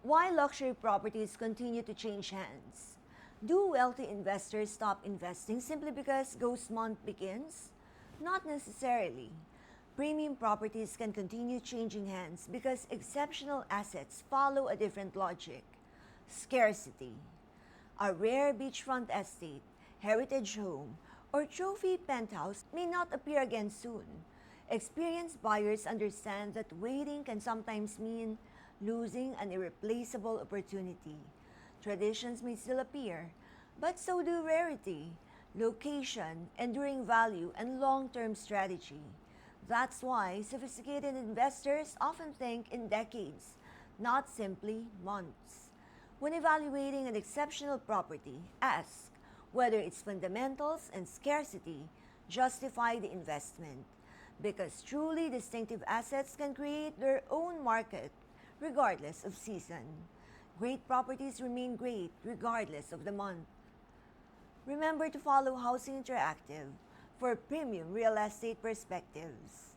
Why luxury properties continue to change hands? Do wealthy investors stop investing simply because Ghost Month begins? Not necessarily. Premium properties can continue changing hands because exceptional assets follow a different logic. Scarcity. A rare beachfront estate, heritage home, or trophy penthouse may not appear again soon. Experienced buyers understand that waiting can sometimes mean losing an irreplaceable opportunity. Traditions may still appear, but so do rarity, location, enduring value, and long term strategy. That's why sophisticated investors often think in decades, not simply months. When evaluating an exceptional property, ask whether its fundamentals and scarcity justify the investment. Because truly distinctive assets can create their own market regardless of season. Great properties remain great regardless of the month. Remember to follow Housing Interactive for premium real estate perspectives.